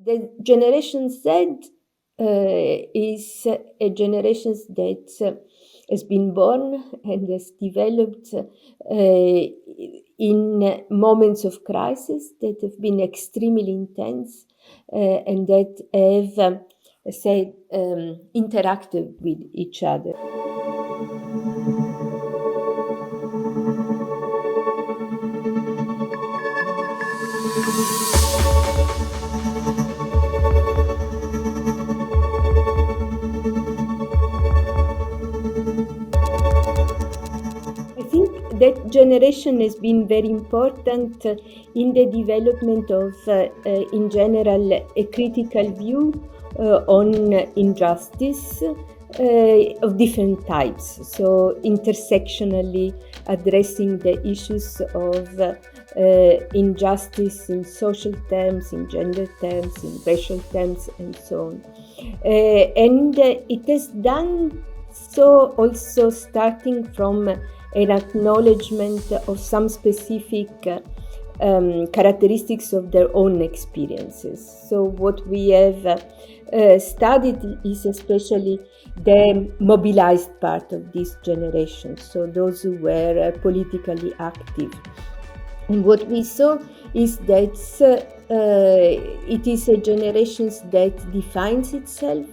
The Generation Z is a generation that has been born and has developed in moments of crisis that have been extremely intense and that have, interacted with each other. I think that generation has been very important in the development of, in general, a critical view on injustice of different types. So, intersectionally addressing the issues of injustice in social terms, in gender terms, in racial terms, and so on. And it has done so also starting from an acknowledgement of some specific characteristics of their own experiences. So what we have studied is especially the mobilized part of this generation, so those who were politically active. And what we saw is that it is a generation that defines itself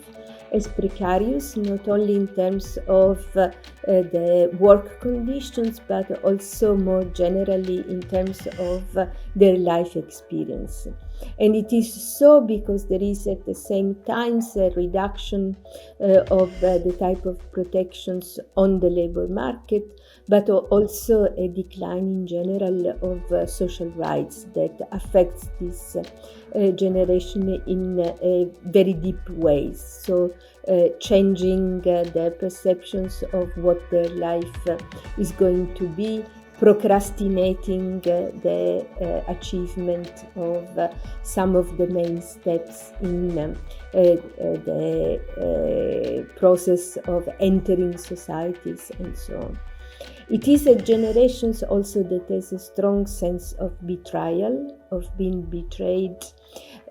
as precarious, not only in terms of the work conditions, but also more generally in terms of their life experience. And it is so because there is at the same time a reduction of the type of protections on the labor market, but also a decline in general of social rights that affects this generation in very deep ways. So changing their perceptions of what their life is going to be, procrastinating the achievement of some of the main steps in the process of entering societies and so on. It is a generation also that has a strong sense of betrayal, of being betrayed,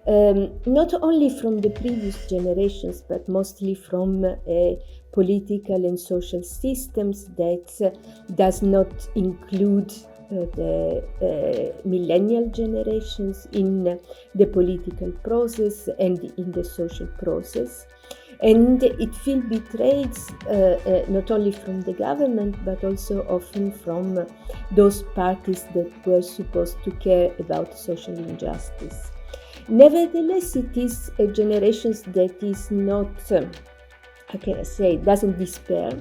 not only from the previous generations, but mostly from political and social systems that does not include the millennial generations in the political process and in the social process. And it feels betrayed not only from the government, but also often from those parties that were supposed to care about social injustice. Nevertheless, it is a generation that is not, how can I say, doesn't despair,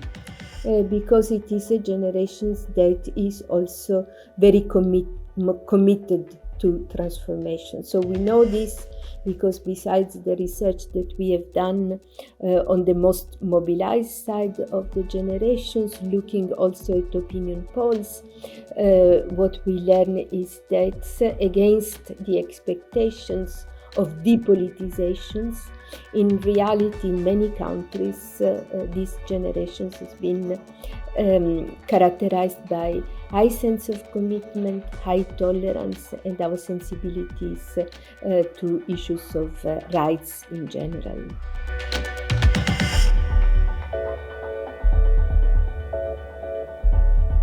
because it is a generation that is also very committed to transformation. So we know this because besides the research that we have done on the most mobilized side of the generations, looking also at opinion polls, what we learn is that against the expectations of depolitizations, in reality, in many countries, these generations has been characterized by high sense of commitment, high tolerance, and our sensibilities to issues of rights in general.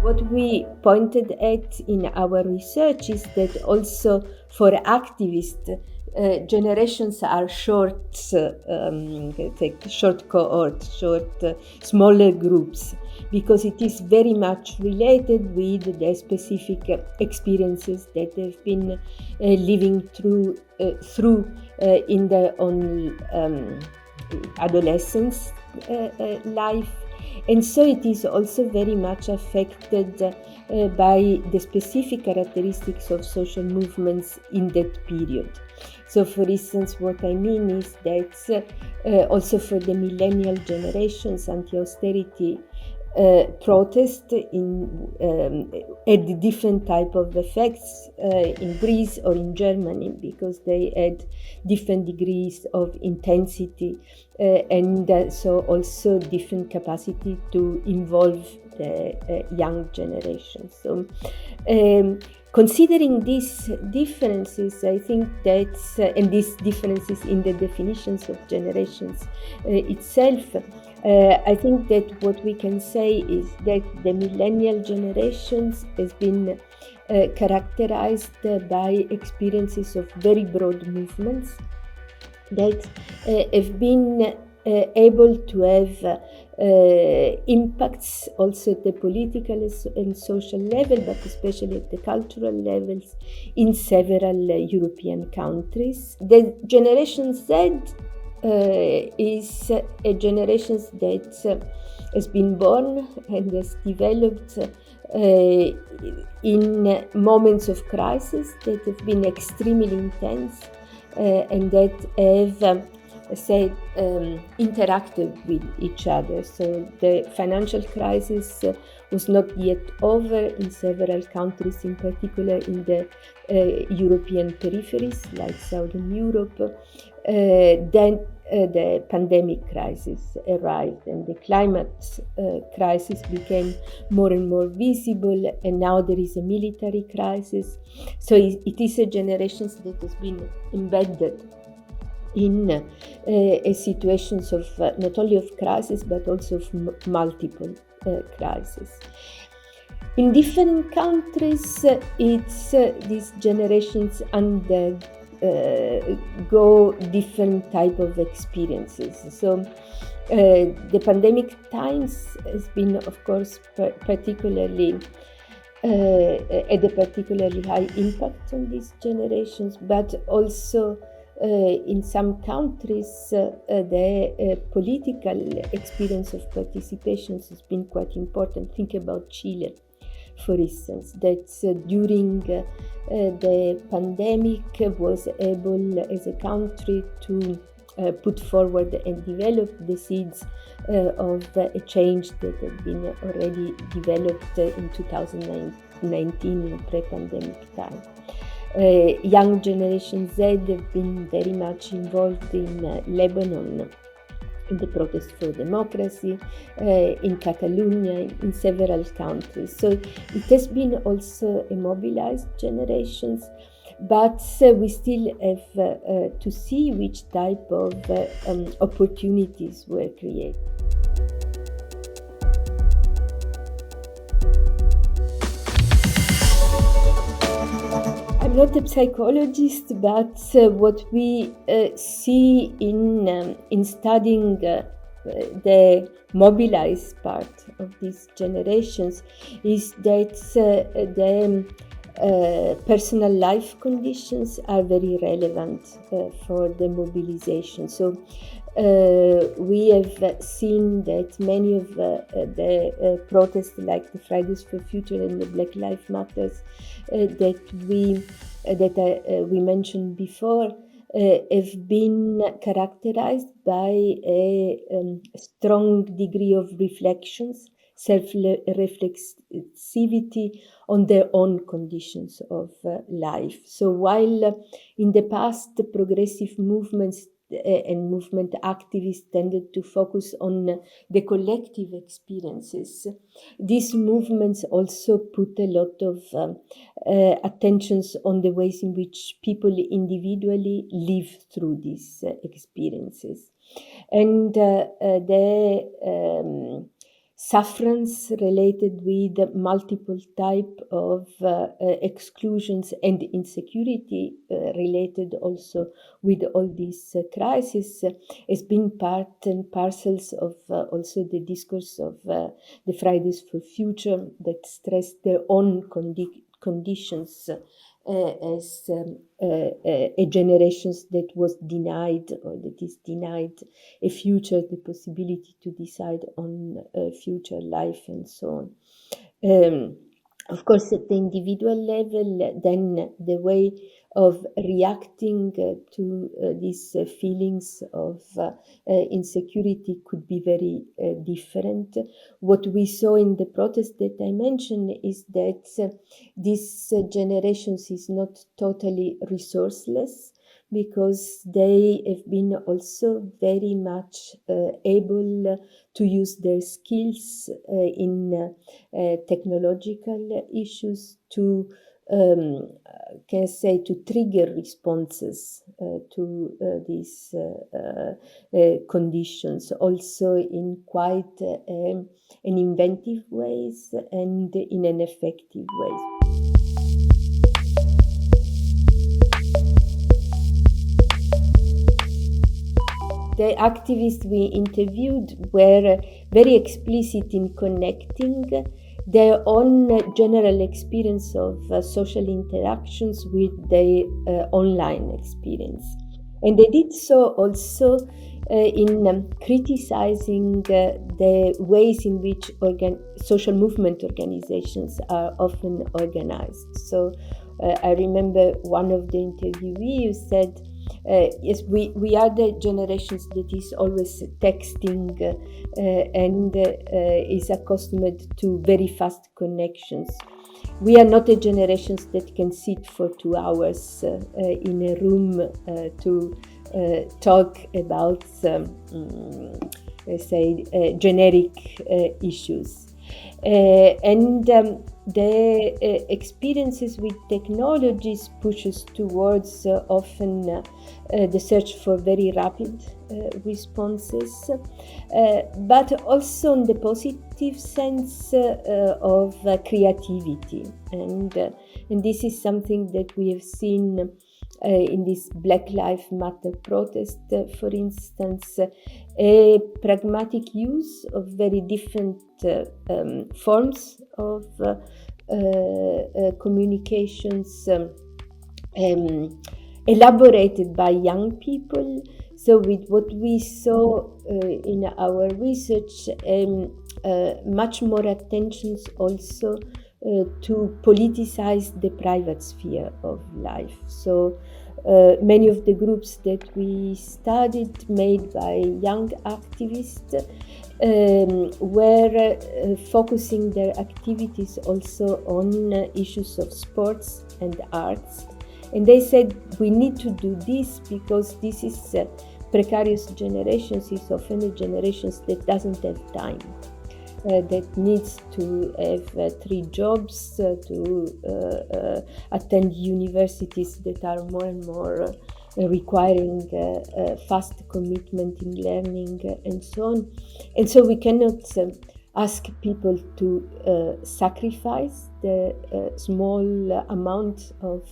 What we pointed at in our research is that also for activists, generations are short cohorts, smaller groups, because it is very much related with the specific experiences that they've been living through in their own adolescence life. And so it is also very much affected by the specific characteristics of social movements in that period. So, for instance, what I mean is that also for the millennial generations, anti-austerity protest had different type of effects in Greece or in Germany, because they had different degrees of intensity and so also different capacity to involve the young generation. So considering these differences, I think that, and these differences in the definitions of generations itself, I think that what we can say is that the millennial generations has been characterized by experiences of very broad movements that have been able to have impacts also at the political and social level, but especially at the cultural levels in several European countries. The Generation Z is a generation that has been born and has developed in moments of crisis that have been extremely intense and that have interacted with each other. So the financial crisis was not yet over in several countries, in particular in the European peripheries like Southern Europe. Then the pandemic crisis arrived and the climate crisis became more and more visible, and now there is a military crisis. So it is a generation that has been embedded in situations of not only of crisis but also of multiple crises. In different countries, it's these generations go different type of experiences. So the pandemic times has been, of course, particularly had a particularly high impact on these generations, but also in some countries the political experience of participation has been quite important. Think about Chile, for instance, that during the pandemic was able as a country to put forward and develop the seeds of a change that had been already developed in 2019 in pre-pandemic time. Young Generation Z have been very much involved in Lebanon, in the protest for democracy, in Catalonia, in several countries. So it has been also a mobilized generation, but we still have to see which type of opportunities were created. I'm not a psychologist, but what we see in studying the mobilized part of these generations is that the personal life conditions are very relevant for the mobilization. So we have seen that many of the protests, like the Fridays for Future and the Black Lives Matters, that we mentioned before, have been characterized by a strong degree of reflections, self-reflexivity on their own conditions of life. So while in the past the progressive movements and movement activists tended to focus on the collective experiences, these movements also put a lot of attentions on the ways in which people individually live through these experiences. And the sufferance related with multiple type of exclusions and insecurity related also with all these crises has been part and parcels of also the discourse of the Fridays for Future that stressed their own conditions as a generation that was denied or that is denied a future, the possibility to decide on a future life and so on. Of course, at the individual level, then the way of reacting to these feelings of insecurity could be very different. What we saw in the protest that I mentioned is that this generation is not totally resourceless, because they have been also very much able to use their skills in technological issues to can say, to trigger responses to these conditions, also in quite an inventive ways and in an effective ways. The activists we interviewed were very explicit in connecting their own general experience of social interactions with their online experience. And they did so also in criticizing the ways in which social movement organizations are often organized. So I remember one of the interviewees said, yes, we are the generations that is always texting and is accustomed to very fast connections. We are not a generation that can sit for 2 hours in a room to talk about, say, generic issues. The experiences with technologies pushes towards often the search for very rapid responses, but also in the positive sense of creativity. And this is something that we have seen in this Black Lives Matter protest, for instance, a pragmatic use of very different forms of communications elaborated by young people. So with what we saw in our research, much more attention also to politicize the private sphere of life. So many of the groups that we studied, made by young activists, were focusing their activities also on issues of sports and arts. And they said, we need to do this because this is precarious generations, is often a generations that doesn't have time. That needs to have 3 jobs, to attend universities that are more and more requiring fast commitment in learning and so on. And so we cannot ask people to sacrifice the small amount of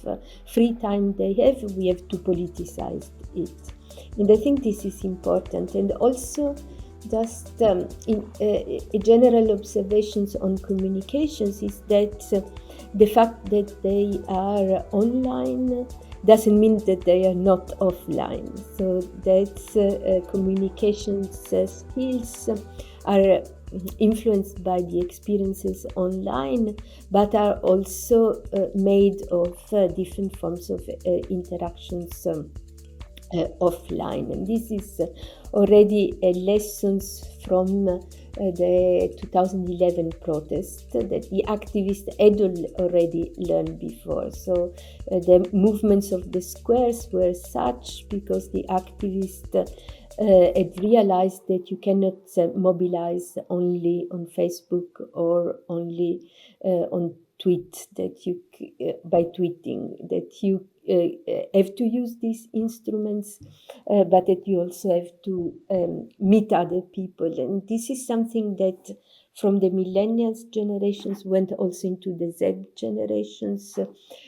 free time they have. We have to politicize it. And I think this is important. And also, just in general observations on communications is that the fact that they are online doesn't mean that they are not offline. So that communications skills are influenced by the experiences online, but are also made of different forms of interactions offline. And this is already a lessons from the 2011 protest that the activists had already learned before. So the movements of the squares were such because the activists had realized that you cannot mobilize only on Facebook or only on tweet, that you by tweeting, that you have to use these instruments, but that you also have to meet other people. And this is something that from the millennials generations went also into the Z generations,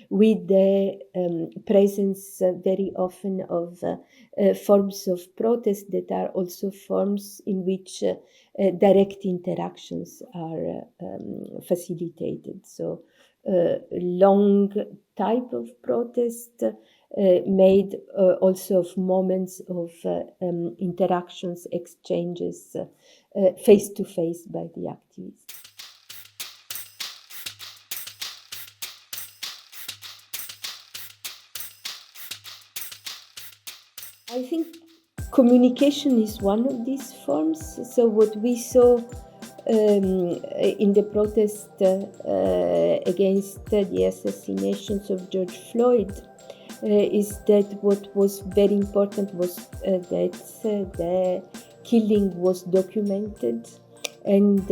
with the presence very often of forms of protest that are also forms in which direct interactions are facilitated. So long type of protest made also of moments of interactions, exchanges face to face by the activists. I think communication is one of these forms. So what we saw in the protest against the assassinations of George Floyd is that what was very important was that the killing was documented. And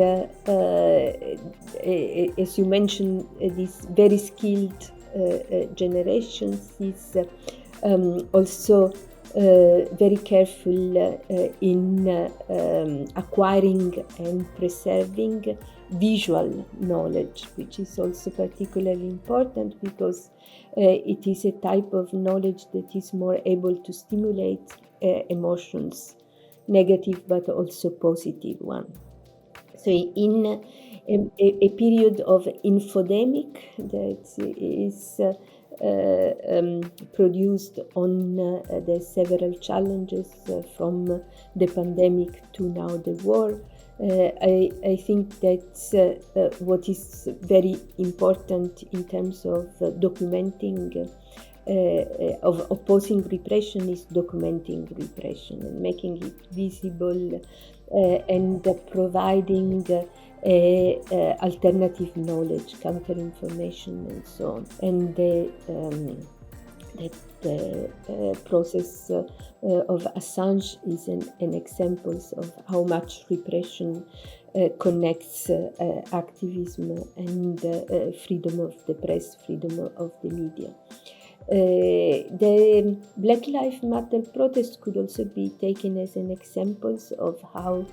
as you mentioned, these very skilled generations is also very careful in acquiring and preserving visual knowledge, which is also particularly important because it is a type of knowledge that is more able to stimulate emotions, negative but also positive one. So in a period of infodemic that is produced on the several challenges from the pandemic to now the war, I think that what is very important in terms of documenting of opposing repression is documenting repression and making it visible and providing alternative knowledge, counter information, and so on. And the process of Assange is an example of how much repression connects activism and freedom of the press, freedom of the media. The Black Lives Matter protest could also be taken as an example of how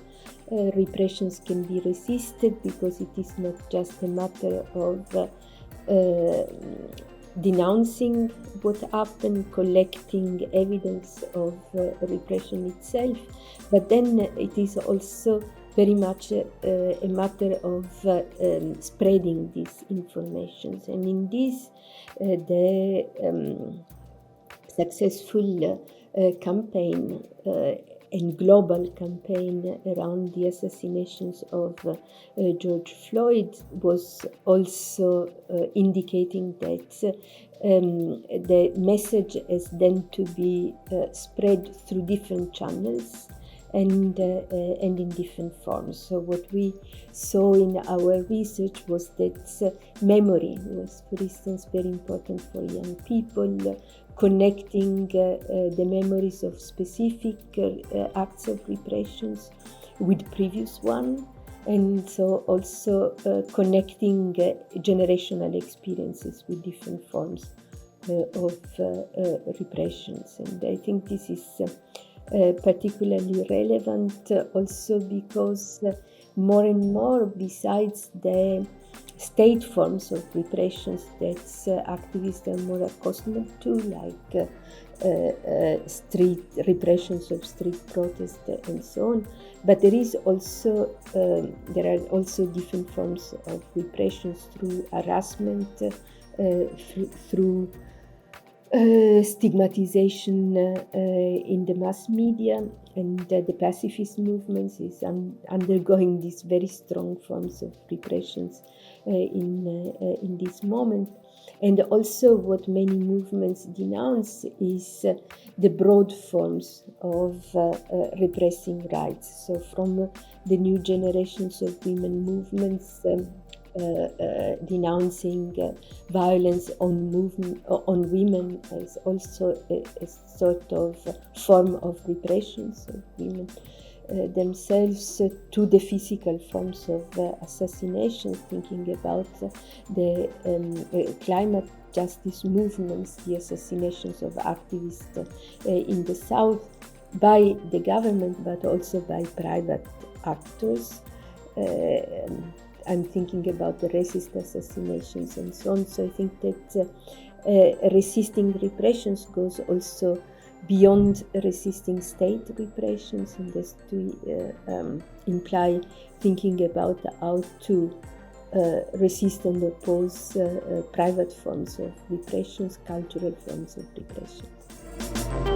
repressions can be resisted, because it is not just a matter of denouncing what happened, collecting evidence of repression itself, but then it is also very much a matter of spreading these informations. And in this, the successful campaign and global campaign around the assassinations of George Floyd was also indicating that the message is then to be spread through different channels and in different forms. So what we saw in our research was that memory was, for instance, very important for young people, connecting the memories of specific acts of repressions with previous one, and so also connecting generational experiences with different forms of repressions. And I think this is particularly relevant also because more and more, besides the state forms of repressions that activists are more accustomed to, like street repressions of street protests and so on, but there are also different forms of repressions through harassment, through stigmatization in the mass media, and the pacifist movements is undergoing these very strong forms of repressions in this moment. And also what many movements denounce is the broad forms of repressing rights. So from the new generations of women movements denouncing violence on women as also a sort of form of repression, so women themselves, to the physical forms of assassination, thinking about the climate justice movements, the assassinations of activists in the South by the government, but also by private actors. I'm thinking about the racist assassinations and so on. So I think that resisting repressions goes also beyond resisting state repressions, and this to imply thinking about how to resist and oppose private forms of repressions, cultural forms of repressions.